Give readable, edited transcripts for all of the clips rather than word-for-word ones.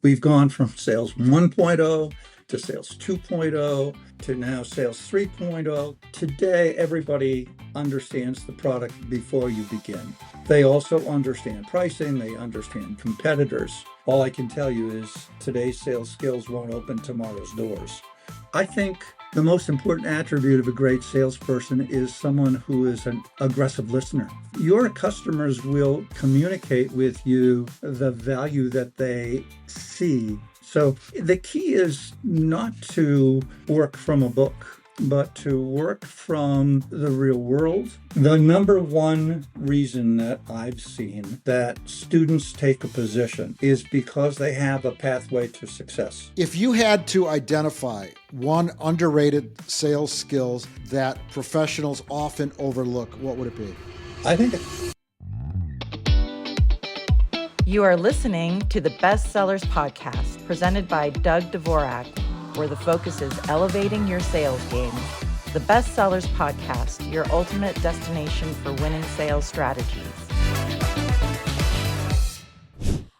We've gone from sales 1.0 to sales 2.0 to now sales 3.0. Today, everybody understands the product before you begin. They also understand pricing, they understand competitors. All I can tell you is today's sales skills won't open tomorrow's doors. I think the most important attribute of a great salesperson is someone who is an aggressive listener. Your customers will communicate with you the value that they see. So the key is not to work from a book, but to work from the real world. The number one reason that I've seen that students take a position is because they have a pathway to success. If you had to identify one underrated sales skills that professionals often overlook, what would it be? I think You are listening to the Bestsellers Podcast, presented by Doug Dvorak, where the focus is elevating your sales game. The Bestsellers Podcast, your ultimate destination for winning sales strategies.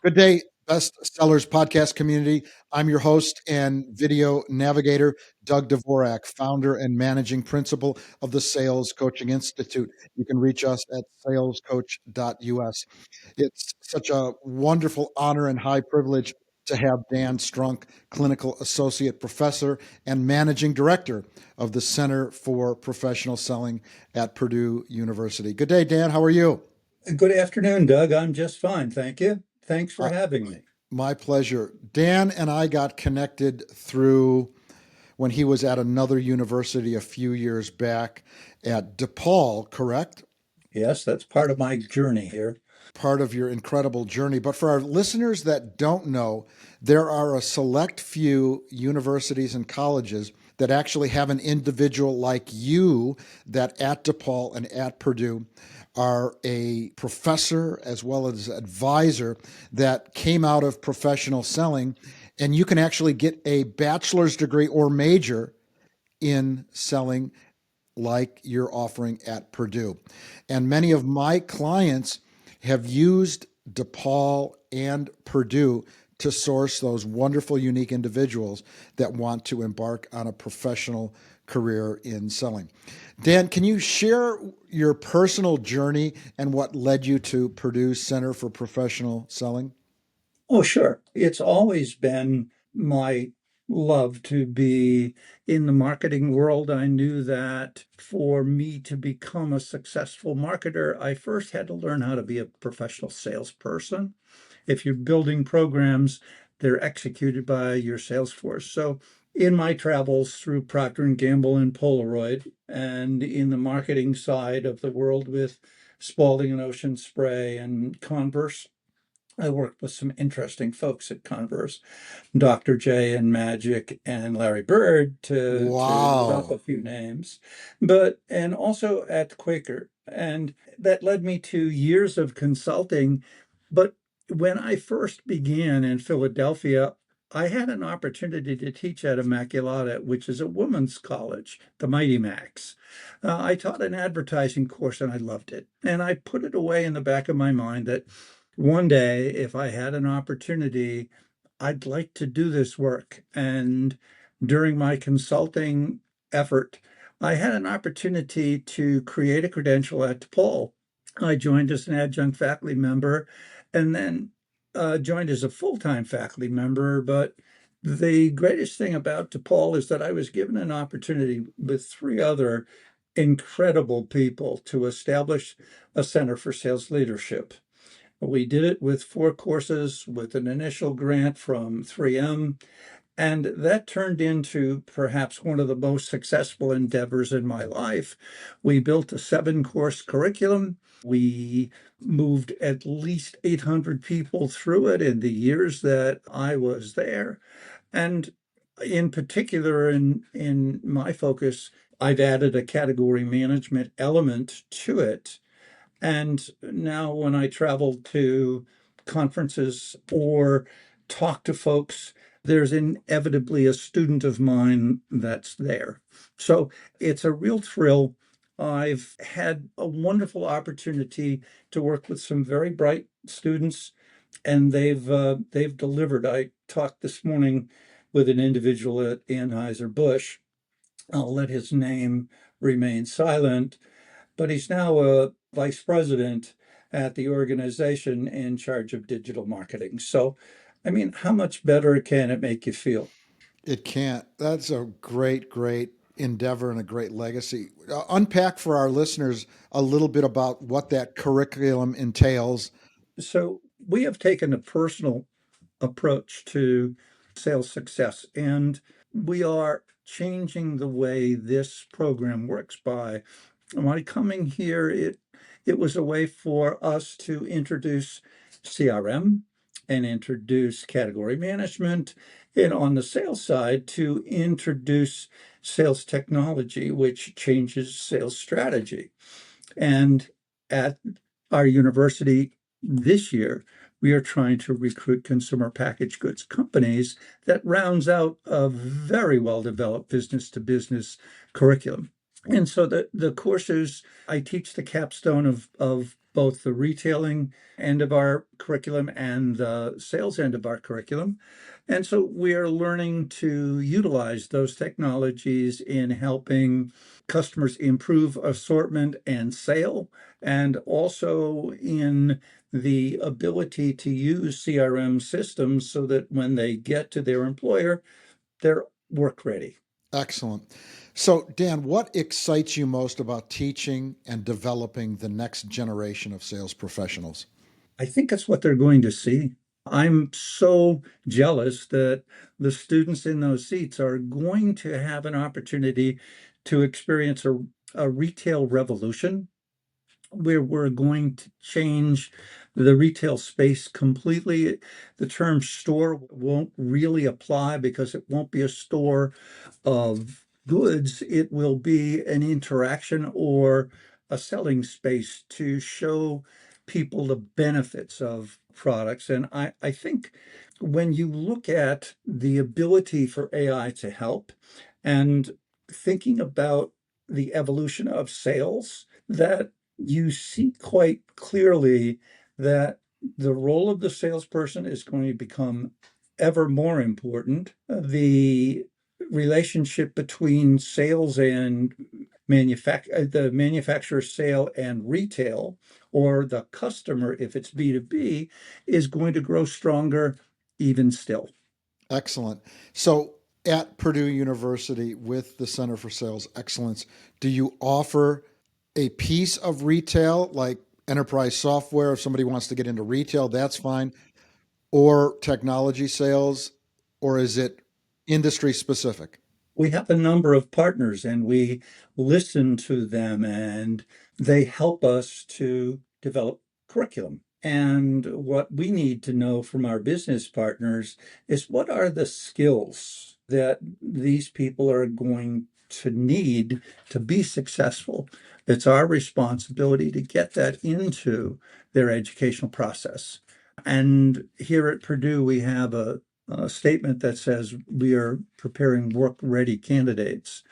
Good day, Bestsellers Podcast community. I'm your host and video navigator, Doug Dvorak, founder and managing principal of the Sales Coaching Institute. You can reach us at salescoach.us. It's such a wonderful honor and high privilege to have Dan Strunk, clinical associate professor and managing director of the Center for Professional Selling at Purdue University. Good day, Dan. How are you? Good afternoon, Doug. I'm just fine. Thank you. Thanks for having me. My pleasure. Dan and I got connected through when he was at another university a few years back at DePaul, correct? Yes, that's part of my journey here. Part of your incredible journey. But for our listeners that don't know, there are a select few universities and colleges that actually have an individual like you that at DePaul and at Purdue are a professor as well as advisor that came out of professional selling, and you can actually get a bachelor's degree or major in selling like you're offering at Purdue. And many of my clients have used DePaul and Purdue to source those wonderful, unique individuals that want to embark on a professional career in selling. Dan, can you share your personal journey and what led you to Purdue Center for Professional Selling? Oh, sure. It's always been my love to be in the marketing world. I knew that for me to become a successful marketer, I first had to learn how to be a professional salesperson. If you're building programs, they're executed by your sales force. So in my travels through Procter and Gamble and Polaroid, and in the marketing side of the world with Spalding and Ocean Spray and Converse, I worked with some interesting folks at Converse, Dr. J and Magic and Larry Bird to drop Wow. a few names, and also at Quaker. And that led me to years of consulting. But when I first began in Philadelphia, I had an opportunity to teach at Immaculata, which is a women's college, the Mighty Macs. I taught an advertising course and I loved it. And I put it away in the back of my mind that one day, if I had an opportunity, I'd like to do this work. And during my consulting effort, I had an opportunity to create a credential at DePaul. I joined as an adjunct faculty member and then joined as a full-time faculty member. But the greatest thing about DePaul is that I was given an opportunity with three other incredible people to establish a center for sales leadership. We did it with 4 courses with an initial grant from 3M, and that turned into perhaps one of the most successful endeavors in my life. We built a 7-course curriculum. We moved at least 800 people through it in the years that I was there. And in particular, in my focus, I've added a category management element to it. And now when I travel to conferences or talk to folks, there's inevitably a student of mine that's there. So it's a real thrill. I've had a wonderful opportunity to work with some very bright students, and they've delivered. I talked this morning with an individual at Anheuser-Busch. I'll let his name remain silent, but he's now a vice president at the organization in charge of digital marketing. So, I mean, how much better can it make you feel? It can't. That's a great, great endeavor and a great legacy. Unpack for our listeners a little bit about what that curriculum entails. So, we have taken a personal approach to sales success, and we are changing the way this program works by my coming here. It was a way for us to introduce CRM and introduce category management, and on the sales side to introduce sales technology, which changes sales strategy. And at our university this year, we are trying to recruit consumer packaged goods companies that rounds out a very well developed business to business curriculum. And so the courses, I teach the capstone of both the retailing end of our curriculum and the sales end of our curriculum. And so we are learning to utilize those technologies in helping customers improve assortment and sale, and also in the ability to use CRM systems so that when they get to their employer, they're work ready. Excellent. So, Dan, what excites you most about teaching and developing the next generation of sales professionals? I think that's what they're going to see. I'm so jealous that the students in those seats are going to have an opportunity to experience a retail revolution where we're going to change the retail space completely. The term store won't really apply because it won't be a store of goods. It will be an interaction or a selling space to show people the benefits of products. And I think when you look at the ability for AI to help and thinking about the evolution of sales, that you see quite clearly that the role of the salesperson is going to become ever more important. The relationship between sales and the manufacturer sale and retail, or the customer, if it's B2B, is going to grow stronger even still. Excellent. So, at Purdue University with the Center for Sales Excellence, do you offer a piece of retail like enterprise software? If somebody wants to get into retail, that's fine, or technology sales, or is it industry specific? We have a number of partners and we listen to them, and they help us to develop curriculum. And what we need to know from our business partners is what are the skills that these people are going to need to be successful. It's our responsibility to get that into their educational process. And here at Purdue, we have a statement that says we are preparing work-ready candidates.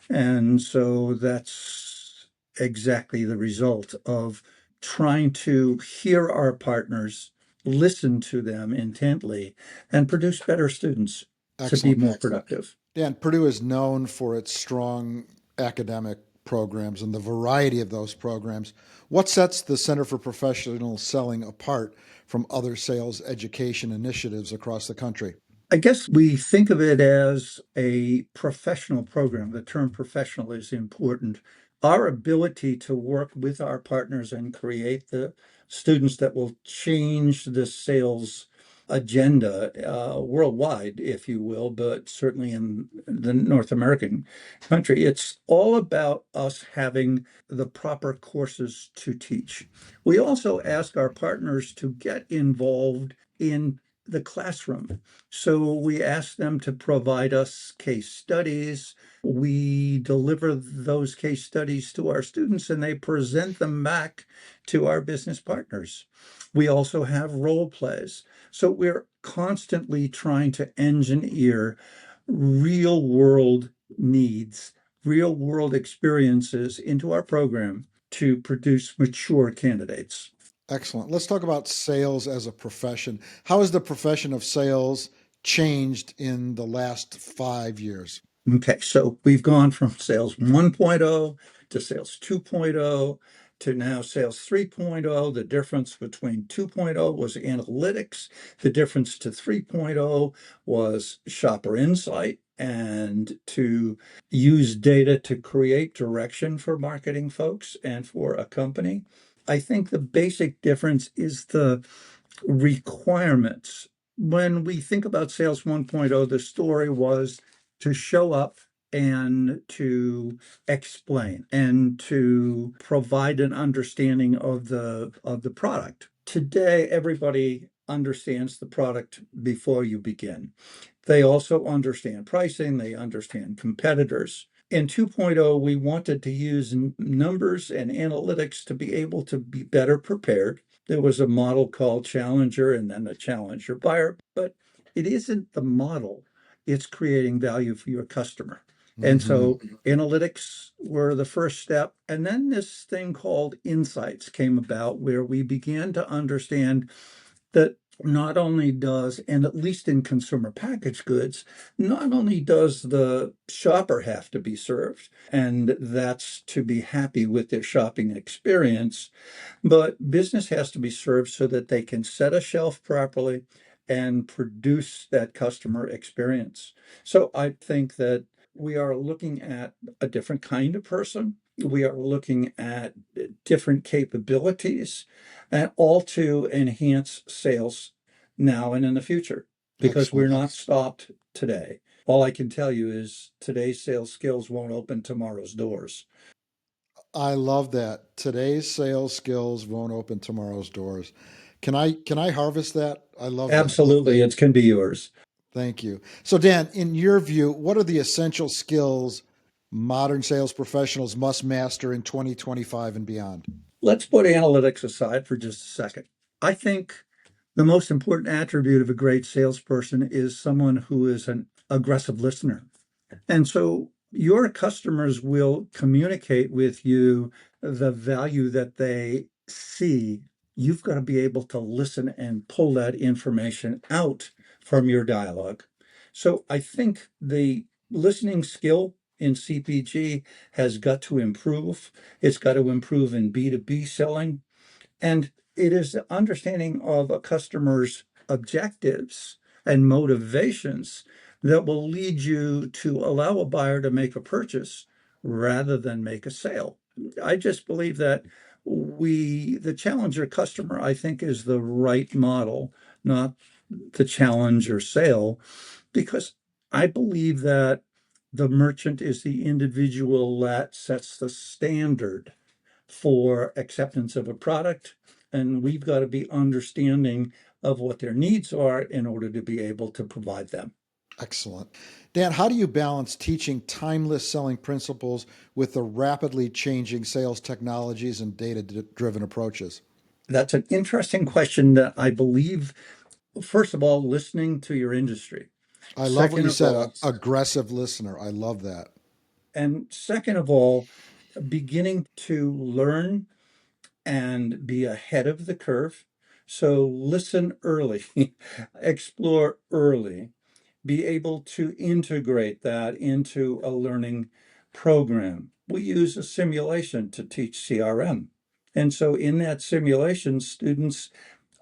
And so that's exactly the result of trying to hear our partners, listen to them intently, and produce better students to be Excellent. more productive. Dan, Purdue is known for its strong academic programs and the variety of those programs. What sets the Center for Professional Selling apart from other sales education initiatives across the country? I guess we think of it as a professional program. The term professional is important. Our ability to work with our partners and create the students that will change the sales agenda worldwide, if you will, but certainly in the North American country. It's all about us having the proper courses to teach. We also ask our partners to get involved in the classroom. So we ask them to provide us case studies. We deliver those case studies to our students and they present them back to our business partners. We also have role plays. So we're constantly trying to engineer real world needs, real world experiences into our program to produce mature candidates. Excellent. Let's talk about sales as a profession. How has the profession of sales changed in the last 5 years? Okay, so we've gone from sales 1.0 to sales 2.0 to now sales 3.0. The difference between 2.0 was analytics. The difference to 3.0 was shopper insight and to use data to create direction for marketing folks and for a company. I think the basic difference is the requirements. When we think about sales 1.0, the story was to show up and to explain and to provide an understanding of the product. Today, everybody understands the product before you begin. They also understand pricing, they understand competitors. In 2.0, we wanted to use numbers and analytics to be able to be better prepared. There was a model called Challenger and then a Challenger buyer, but it isn't the model, it's creating value for your customer. And Hmm. so analytics were the first step. And then this thing called insights came about where we began to understand that not only does, and at least in consumer packaged goods, not only does the shopper have to be served, and that's to be happy with their shopping experience, but business has to be served so that they can set a shelf properly and produce that customer experience. So I think that we are looking at a different kind of person. We are looking at different capabilities, and all to enhance sales now and in the future, because we're Excellent. not stopped today. All I can tell you is today's sales skills won't open tomorrow's doors. I love that. Today's sales skills won't open tomorrow's doors. Can I harvest that? I love that. Absolutely, it can be yours. Thank you. So Dan, in your view, what are the essential skills modern sales professionals must master in 2025 and beyond? Let's put analytics aside for just a second. I think the most important attribute of a great salesperson is someone who is an aggressive listener. And so your customers will communicate with you the value that they see. You've got to be able to listen and pull that information out from your dialogue. So I think the listening skill in CPG has got to improve. It's got to improve in B2B selling. And it is the understanding of a customer's objectives and motivations that will lead you to allow a buyer to make a purchase rather than make a sale. I just believe that the challenger customer, I think, is the right model, not the challenger sale, because I believe that the merchant is the individual that sets the standard for acceptance of a product, and we've got to be understanding of what their needs are in order to be able to provide them. Excellent. Dan, how do you balance teaching timeless selling principles with the rapidly changing sales technologies and data driven approaches? That's an interesting question that I believe, first of all, listening to your industry. I love what Second you of said, all, aggressive listener. I love that. and second of all, beginning to learn and be ahead of the curve. So listen early, explore early, be able to integrate that into a learning program. We use a simulation to teach CRM. And so in that simulation, students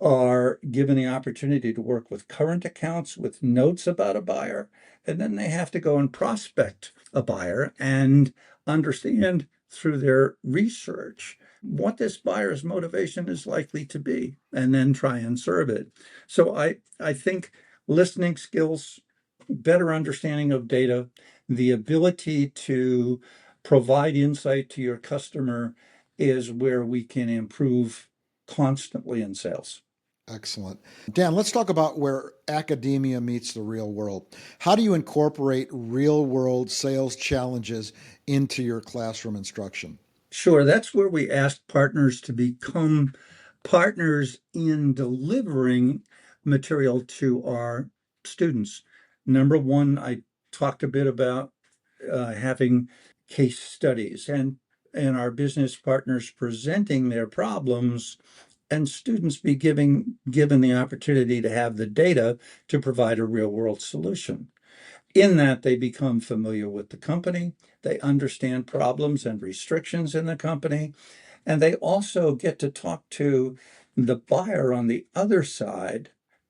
are given the opportunity to work with current accounts with notes about a buyer. And then they have to go and prospect a buyer and understand through their research what this buyer's motivation is likely to be, and then try and serve it. So I think listening skills, better understanding of data, the ability to provide insight to your customer is where we can improve constantly in sales. Excellent. Dan, let's talk about where academia meets the real world. How do you incorporate real world sales challenges into your classroom instruction? Sure, that's where we ask partners to become partners in delivering material to our students. Number one, I talked a bit about having case studies and our business partners presenting their problems and students be given the opportunity to have the data to provide a real world solution. In that, they become familiar with the company, they understand problems and restrictions in the company, and they also get to talk to the buyer on the other side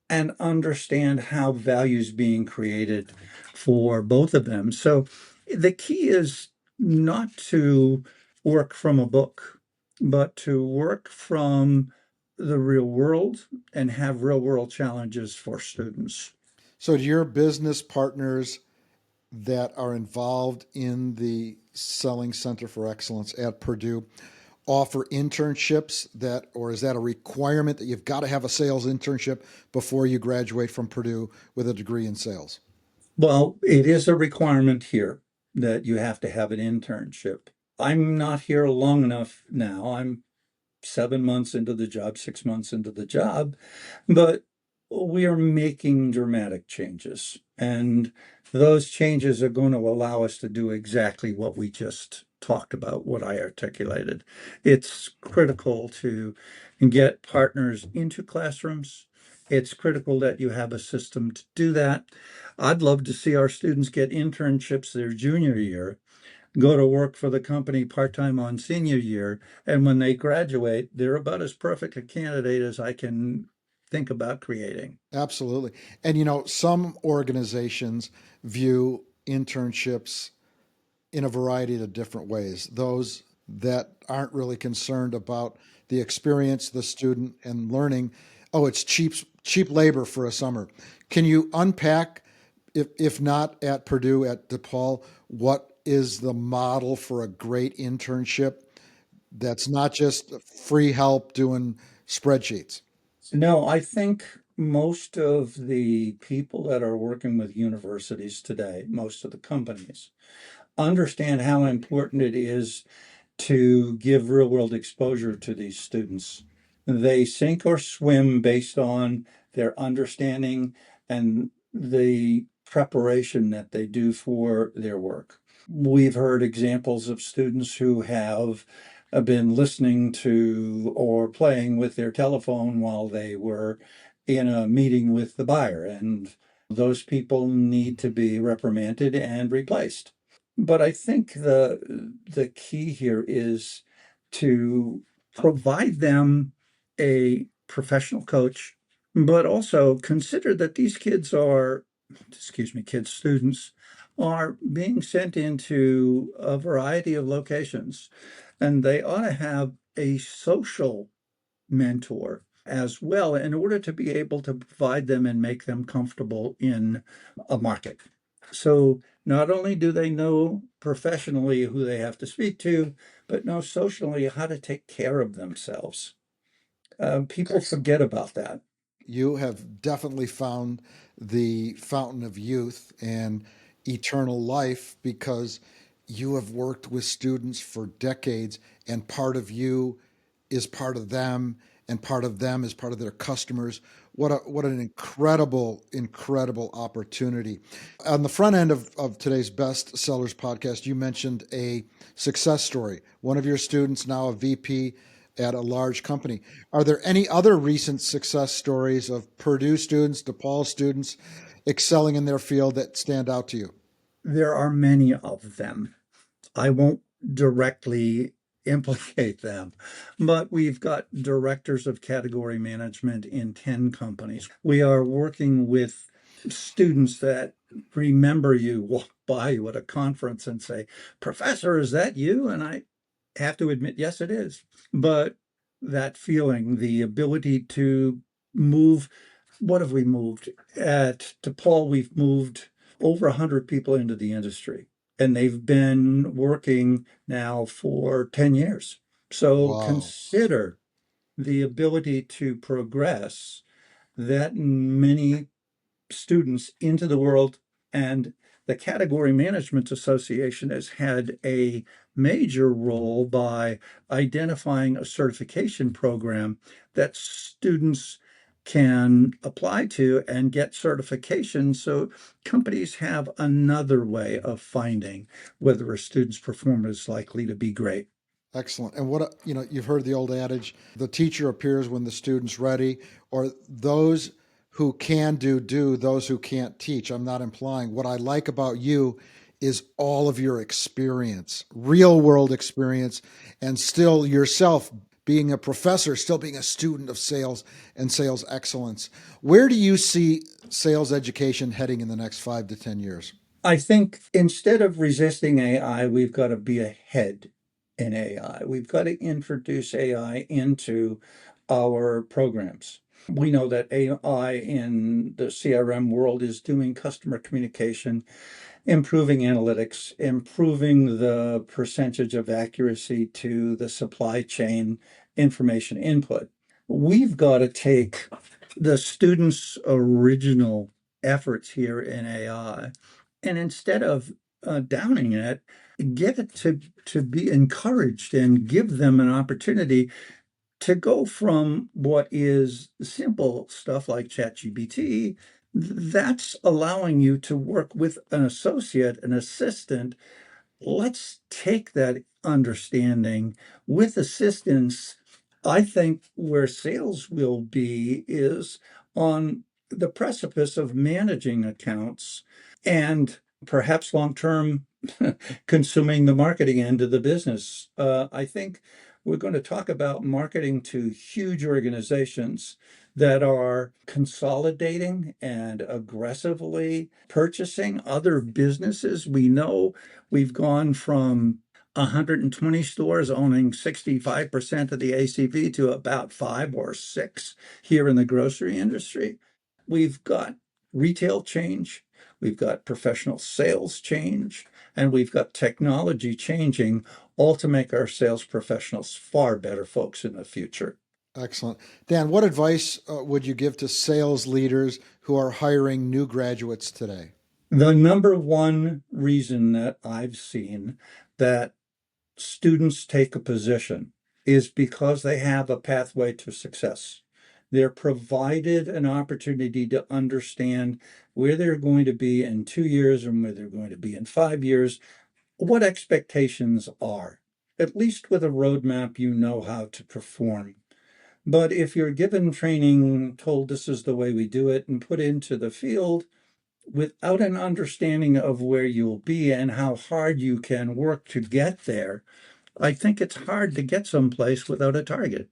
and understand how value is being created for both of them. So the key is not to work from a book, but to work from the real world and have real world challenges for students. So, do your business partners that are involved in the Selling Center for Excellence at Purdue offer internships that, or is that a requirement that you've got to have a sales internship before you graduate from Purdue with a degree in sales? Well, it is a requirement here that you have to have an internship. I'm not here long enough now. I'm 7 months into the job, 6 months into the job, but we are making dramatic changes. And those changes are going to allow us to do exactly what we just talked about, what I articulated. It's critical to get partners into classrooms. It's critical that you have a system to do that. I'd love to see our students get internships their junior year, go to work for the company part-time on senior year, and when they graduate, they're about as perfect a candidate as I can think about creating. Absolutely. And some organizations view internships in a variety of different ways. Those that aren't really concerned about the experience, the student, and learning, oh, it's cheap labor for a summer. Can you unpack, if not at Purdue, at DePaul, what is the model for a great internship that's not just free help doing spreadsheets? No, I think most of the people that are working with universities today, most of the companies, understand how important it is to give real world exposure to these students. They sink or swim based on their understanding and the preparation that they do for their work. We've heard examples of students who have been listening to or playing with their telephone while they were in a meeting with the buyer, and those people need to be reprimanded and replaced. But I think the key here is to provide them a professional coach, but also consider that these kids are, excuse me, kids, students are being sent into a variety of locations, and they ought to have a social mentor as well in order to be able to provide them and make them comfortable in a market. So not only do they know professionally who they have to speak to, but know socially how to take care of themselves. People forget about that. You have definitely found the fountain of youth and eternal life because you have worked with students for decades, and part of you is part of them, and part of them is part of their customers. What an incredible opportunity. On the front end of today's Best Sellers podcast, you mentioned a success story. One of your students, now a VP at a large company. Are there any other recent success stories of Purdue students, DePaul students excelling in their field that stand out to you? There are many of them. I won't directly implicate them, but we've got directors of category management in 10 companies. We are working with students that remember you, walk by you at a conference and say, "Professor, is that you?" And I have to admit, yes, it is. But that feeling, the ability to move, what have we moved? At DePaul, we've moved over 100 people into the industry, and they've been working now for 10 years. So Wow. consider the ability to progress that many students into the world. And the Category Management Association has had a major role by identifying a certification program that students can apply to and get certification. So companies have another way of finding whether a student's performance is likely to be great. Excellent. And what, you've heard the old adage, the teacher appears when the student's ready, or those who can do, those who can't teach. I'm not implying. What I like about you is all of your experience, real world experience, and still yourself being a professor, still being a student of sales and sales excellence. Where do you see sales education heading in the next 5 to 10 years? I think instead of resisting AI, we've got to be ahead in AI. We've got to introduce AI into our programs. We know that AI in the CRM world is doing customer communication, improving analytics, improving the percentage of accuracy to the supply chain information input. We've got to take the students' original efforts here in AI and instead of downing it, get it to be encouraged and give them an opportunity to go from what is simple stuff like ChatGPT. That's allowing you to work with an associate, an assistant. Let's take that understanding with assistance. I think where sales will be is on the precipice of managing accounts and perhaps long term consuming the marketing end of the business. I think we're going to talk about marketing to huge organizations that are consolidating and aggressively purchasing other businesses. We know we've gone from 120 stores owning 65% of the ACV to about 5 or 6 here in the grocery industry. We've got retail change, we've got professional sales change, and we've got technology changing, all to make our sales professionals far better folks in the future. Excellent. Dan, what advice would you give to sales leaders who are hiring new graduates today? The number one reason that I've seen that students take a position is because they have a pathway to success. They're provided an opportunity to understand where they're going to be in 2 years and where they're going to be in 5 years, what expectations are. At least with a roadmap, you know how to perform. But if you're given training, told this is the way we do it, and put into the field without an understanding of where you'll be and how hard you can work to get there, I think it's hard to get someplace without a target,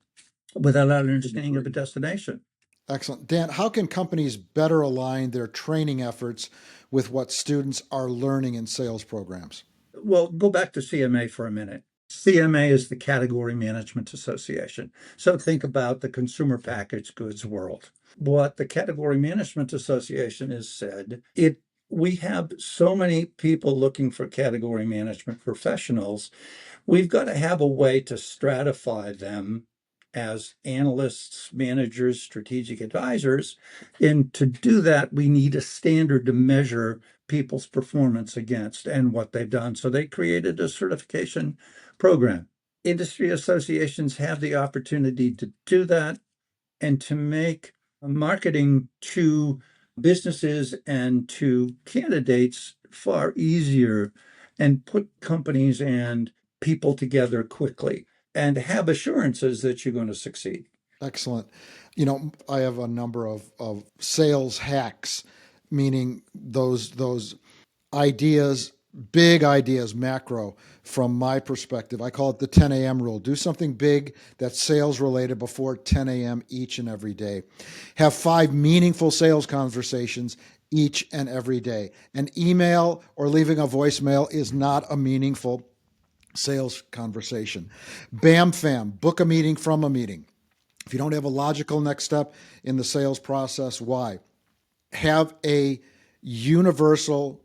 without an understanding of a destination. Excellent. Dan, how can companies better align their training efforts with what students are learning in sales programs? Well, go back to CMA for a minute. CMA is the Category Management Association. So think about the consumer packaged goods world. What the Category Management Association has said, we have so many people looking for category management professionals. We've got to have a way to stratify them as analysts, managers, strategic advisors. And to do that, we need a standard to measure people's performance against and what they've done. So they created a certification program. Industry associations have the opportunity to do that and to make marketing to businesses and to candidates far easier and put companies and people together quickly and have assurances that you're going to succeed. Excellent. I have a number of sales hacks, meaning those ideas, big ideas, macro, from my perspective. I call it the 10 a.m. rule. Do something big that's sales related before 10 a.m. each and every day. Have 5 meaningful sales conversations each and every day. An email or leaving a voicemail is not a meaningful sales conversation. Bam, fam, book a meeting from a meeting. If you don't have a logical next step in the sales process, why? Have a universal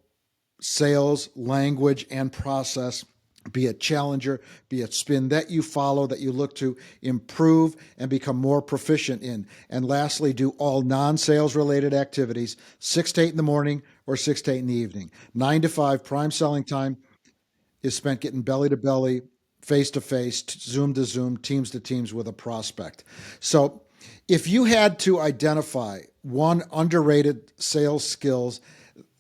sales language and process, be it challenger, be it spin, that you follow, that you look to improve and become more proficient in. And lastly, do all non-sales related activities 6 to 8 in the morning or 6 to 8 in the evening. 9 to 5 prime selling time is spent getting belly to belly, face to face, Zoom to Zoom, teams to teams with a prospect. So if you had to identify one underrated sales skills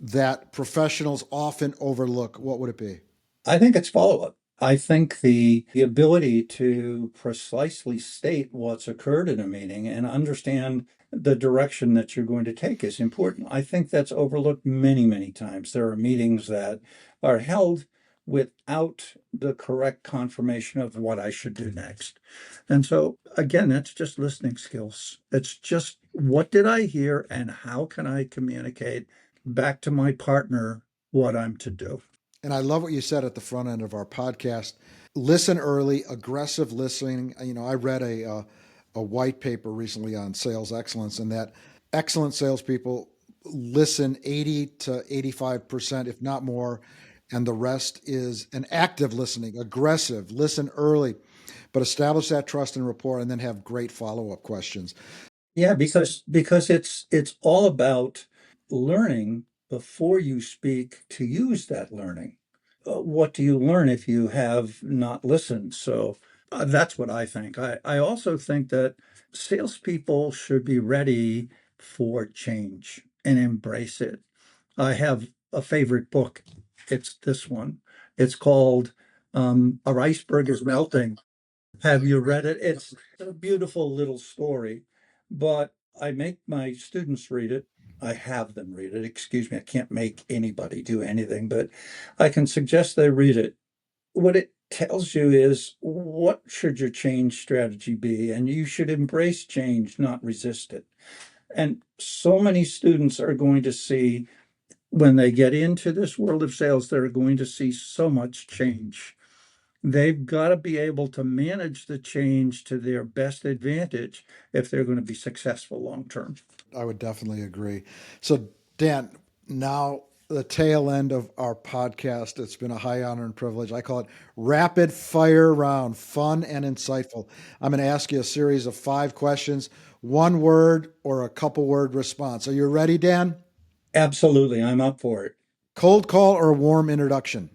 that professionals often overlook, what would it be? I think it's follow up. I think the ability to precisely state what's occurred in a meeting and understand the direction that you're going to take is important. I think that's overlooked many, many times. There are meetings that are held without the correct confirmation of what I should do next. And so, again, that's just listening skills. It's just what did I hear and how can I communicate back to my partner what I'm to do? And I love what you said at the front end of our podcast. Listen early, aggressive listening. I read a white paper recently on sales excellence, and that excellent salespeople listen 80 to 85%, if not more, and the rest is an active listening, aggressive, listen early, but establish that trust and rapport, and then have great follow-up questions. Yeah, because it's all about learning before you speak to use that learning. What do you learn if you have not listened? So that's what I think. I also think that salespeople should be ready for change and embrace it. I have a favorite book. It's this one. It's called Our Iceberg is Melting. Have you read it? It's a beautiful little story, but I make my students read it. I have them read it. Excuse me, I can't make anybody do anything, but I can suggest they read it. What it tells you is what should your change strategy be? And you should embrace change, not resist it. And so many students are going to see when they get into this world of sales, they're going to see so much change. They've got to be able to manage the change to their best advantage if they're going to be successful long term. I would definitely agree. So, Dan, now the tail end of our podcast. It's been a high honor and privilege. I call it rapid fire round, fun and insightful. I'm going to ask you a series of 5 questions, one word or a couple word response. Are you ready, Dan? Absolutely. I'm up for it. Cold call or warm introduction?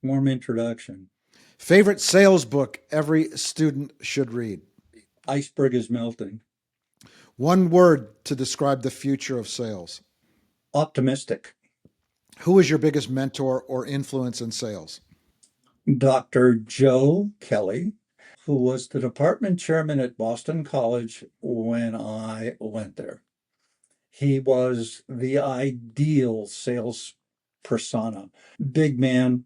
Warm introduction. Favorite sales book every student should read? Iceberg is melting. One word to describe the future of sales? Optimistic. Who is your biggest mentor or influence in sales? Dr. Joe Kelly, who was the department chairman at Boston College when I went there. He was the ideal sales persona. Big man,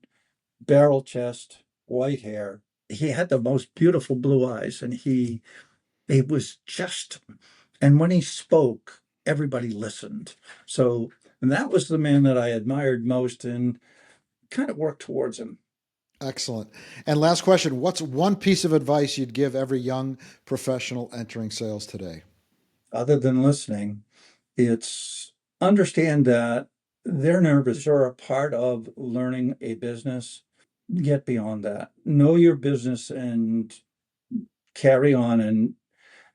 barrel chest, white hair. He had the most beautiful blue eyes, and it was just, and when he spoke, everybody listened. So, and that was the man that I admired most and kind of worked towards him. Excellent. And last question, what's one piece of advice you'd give every young professional entering sales today? Other than listening, it's understand that their nerves are a part of learning a business. Get beyond that. Know your business and carry on, and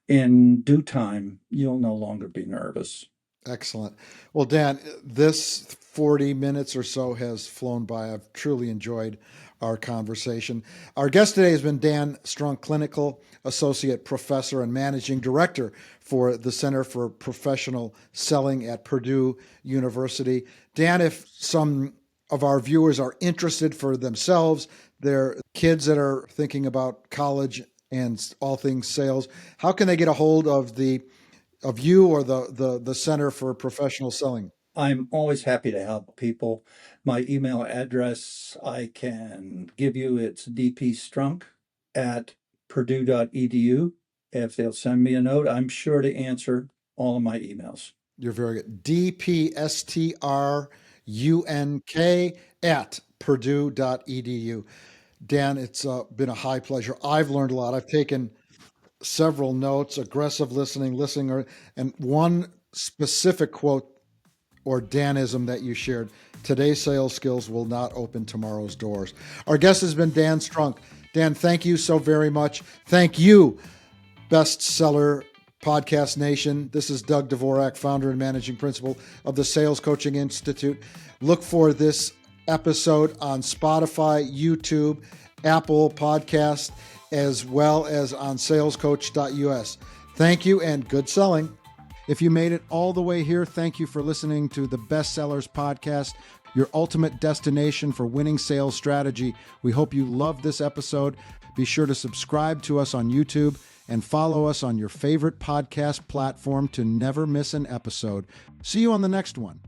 in due time, you'll no longer be nervous. Excellent. Well, Dan, this 40 minutes or so has flown by. I've truly enjoyed our conversation. Our guest today has been Dan Strunk, Clinical Associate Professor and Managing Director for the Center for Professional Selling at Purdue University. Dan, if some of our viewers are interested for themselves, their kids that are thinking about college and all things sales, how can they get a hold of you or the Center for Professional Selling? I'm always happy to help people. My email address I can give you. It's dpstrunk@purdue.edu. If they'll send me a note, I'm sure to answer all of my emails. You're very good. DPSTRUNK at purdue.edu. Dan, it's been a high pleasure. I've learned a lot. I've taken several notes, aggressive listening, and one specific quote or Danism that you shared. Today's sales skills will not open tomorrow's doors. Our guest has been Dan Strunk. Dan, thank you so very much. Thank you, Bestseller Podcast Nation. This is Doug Dvorak, founder and managing principal of the Sales Coaching Institute. Look for this episode on Spotify, YouTube, Apple Podcasts, as well as on salescoach.us. Thank you and good selling. If you made it all the way here, thank you for listening to the Bestsellers Podcast. your ultimate destination for winning sales strategy. We hope you loved this episode. Be sure to subscribe to us on YouTube and follow us on your favorite podcast platform to never miss an episode. See you on the next one.